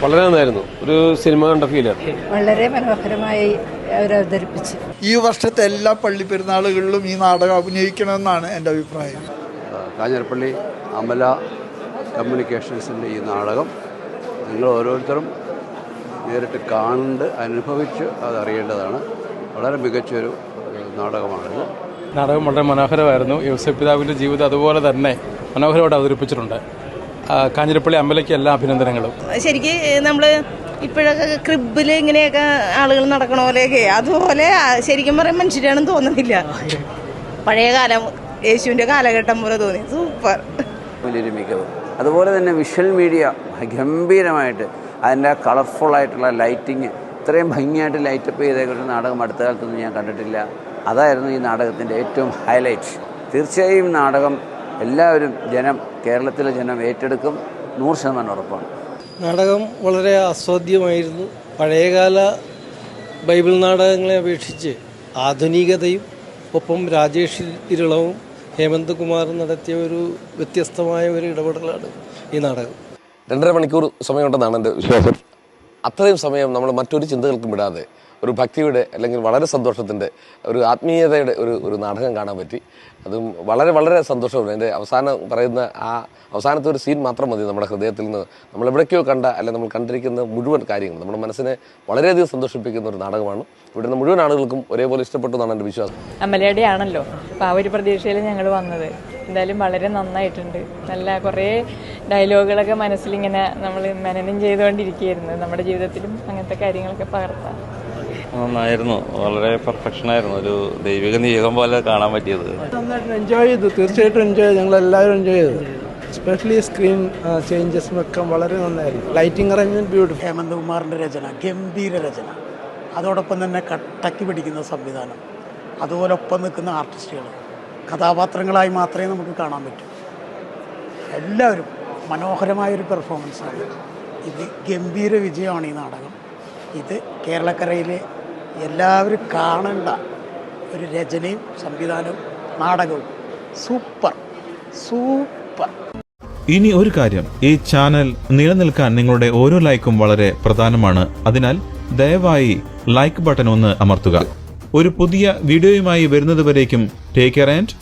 വളരെ നന്നായിരുന്നു. ഒരു സിനിമ കണ്ട ഫീലായിരുന്നു. വളരെ മനോഹരമായി അവരവതരിപ്പിച്ചു. ഈ വർഷത്തെ എല്ലാ പള്ളി പെരുന്നാളുകളിലും ഈ നാടകം അഭിനയിക്കണമെന്നാണ് എൻ്റെ അഭിപ്രായം. കാഞ്ഞിരപ്പള്ളി അമല കമ്മ്യൂണിക്കേഷൻസിൻ്റെ ഈ നാടകം നിങ്ങൾ ഓരോരുത്തരും നേരിട്ട് കാണുന്നത് അനുഭവിച്ച് അതറിയേണ്ടതാണ്. വളരെ മികച്ചൊരു നാടകമാണിത്. നാടകം വളരെ മനോഹരമായിരുന്നു. യോസേഫ് പിതാവിൻ്റെ ജീവിതം അതുപോലെ തന്നെ മനോഹരമായിട്ട് അവതരിപ്പിച്ചിട്ടുണ്ട്. കാഞ്ഞിരപ്പള്ളി അമ്പലയ്ക്ക് എല്ലാ അഭിനന്ദനങ്ങളും. ശരിക്കും നമ്മൾ ഇപ്പോഴൊക്കെ ക്രിബിൽ ഇങ്ങനെയൊക്കെ ആളുകൾ നടക്കണ പോലെയൊക്കെ അതുപോലെ ശരിക്കും പറയാൻ മനുഷ്യരാണെന്ന് തോന്നുന്നില്ല. പഴയ കാലം യേശുവിൻ്റെ കാലഘട്ടം പോലെ തോന്നി. സൂപ്പർ. വലിയൊരു മികവ്. അതുപോലെ തന്നെ വിഷ്വൽ മീഡിയ ഗംഭീരമായിട്ട് അതിൻ്റെ കളർഫുള്ളായിട്ടുള്ള ലൈറ്റിങ് ഇത്രയും ഭംഗിയായിട്ട് ലൈറ്റപ്പ് ചെയ്തേക്കൊരു നാടകം അടുത്ത കാലത്തൊന്നും ഞാൻ കണ്ടിട്ടില്ല. അതായിരുന്നു ഈ നാടകത്തിൻ്റെ ഏറ്റവും ഹൈലൈറ്റ്. തീർച്ചയായും നാടകം എല്ലാവരും കേരളത്തിലെ ജനം ഏറ്റെടുക്കും, 100% ഉറപ്പാണ്. നാടകം വളരെ ആസ്വാദ്യമായിരുന്നു. പഴയകാല ബൈബിൾ നാടകങ്ങളെ അപേക്ഷിച്ച് ആധുനികതയും ഒപ്പം രാജേഷ് ഇരുളവും ഹേമന്ത് കുമാറും നടത്തിയ ഒരു വ്യത്യസ്തമായ ഒരു ഇടപെടലാണ് ഈ നാടകം. 2.5 മണിക്കൂർ സമയമുണ്ടെന്നാണ് എൻ്റെ വിശ്വാസം. അത്രയും സമയം നമ്മൾ മറ്റൊരു ചിന്തകൾക്കും വിടാതെ ഒരു ഭക്തിയുടെ അല്ലെങ്കിൽ വളരെ സന്തോഷത്തിൻ്റെ ഒരു ആത്മീയതയുടെ ഒരു നാടകം കാണാൻ പറ്റി. അതും വളരെ വളരെ സന്തോഷമുണ്ട്. എൻ്റെ അവസാനം പറയുന്ന ആ അവസാനത്തെ ഒരു സീൻ മാത്രം മതി നമ്മുടെ ഹൃദയത്തിൽ നിന്ന് നമ്മൾ എവിടേക്കോ കണ്ട അല്ലെങ്കിൽ നമ്മൾ കണ്ടിരിക്കുന്ന മുഴുവൻ കാര്യങ്ങൾ നമ്മുടെ മനസ്സിനെ വളരെയധികം സന്തോഷിപ്പിക്കുന്ന ഒരു നാടകമാണ്. ഇവിടുന്ന് മുഴുവൻ ആളുകൾക്കും ഒരേപോലെ ഇഷ്ടപ്പെട്ടു എന്നാണ് എൻ്റെ വിശ്വാസം. അമലയുടെ ആണല്ലോ, അപ്പോൾ ആ ഒരു പ്രതീക്ഷയിൽ ഞങ്ങൾ വന്നത്. എന്തായാലും വളരെ നന്നായിട്ടുണ്ട്. നല്ല കുറേ ഡയലോഗുകളൊക്കെ മനസ്സിലിങ്ങനെ നമ്മൾ മനനം ചെയ്തുകൊണ്ടിരിക്കുകയായിരുന്നു. നമ്മുടെ ജീവിതത്തിലും അങ്ങനത്തെ കാര്യങ്ങളൊക്കെ പകർത്താം. നന്നായിരുന്നു. വളരെ പെർഫെക്ഷനായിരുന്നു. ഒരു ദൈവിക നിയോഗം പോലെ കാണാൻ പറ്റിയത്. നന്നായിട്ട് എൻജോയ് ചെയ്തു. തീർച്ചയായിട്ടും എൻജോയ് ചെയ്തു. ഞങ്ങളെല്ലാവരും എൻജോയ് ചെയ്തു. എസ്പെഷ്യലി സ്ക്രീൻ ചേഞ്ചസും ഒക്കെ വളരെ നന്നായിരുന്നു. Lighting arrangement beautiful. ഹേമന്ത് കുമാറിൻ്റെ രചന ഗംഭീര രചന. അതോടൊപ്പം തന്നെ കട്ടക്കി പിടിക്കുന്ന സംവിധാനം, അതുപോലെ ഒപ്പം നിൽക്കുന്ന ആർട്ടിസ്റ്റുകൾ, കഥാപാത്രങ്ങളായി മാത്രമേ നമുക്ക് കാണാൻ പറ്റൂ. എല്ലാവരും മനോഹരമായൊരു പെർഫോമൻസാണ്. ഇത് ഗംഭീര വിജയമാണ് ഈ നാടകം. ഇത് കേരളക്കരയിലെ എല്ലാവരും കാണേണ്ട ഒരു രചനയും സംവിധാനവും നാടകവും. Super super. ഇനി ഒരു കാര്യം, ഈ ചാനൽ നിലനിൽക്കാൻ നിങ്ങളുടെ ഓരോ ലൈക്കും വളരെ പ്രധാനമാണ്. അതിനാൽ ദയവായി ലൈക്ക് ബട്ടൺ ഒന്ന് അമർത്തുക. ഒരു പുതിയ വീഡിയോയുമായി വരുന്നതുവരേക്കും ടേക്ക് കെയർ ആൻഡ്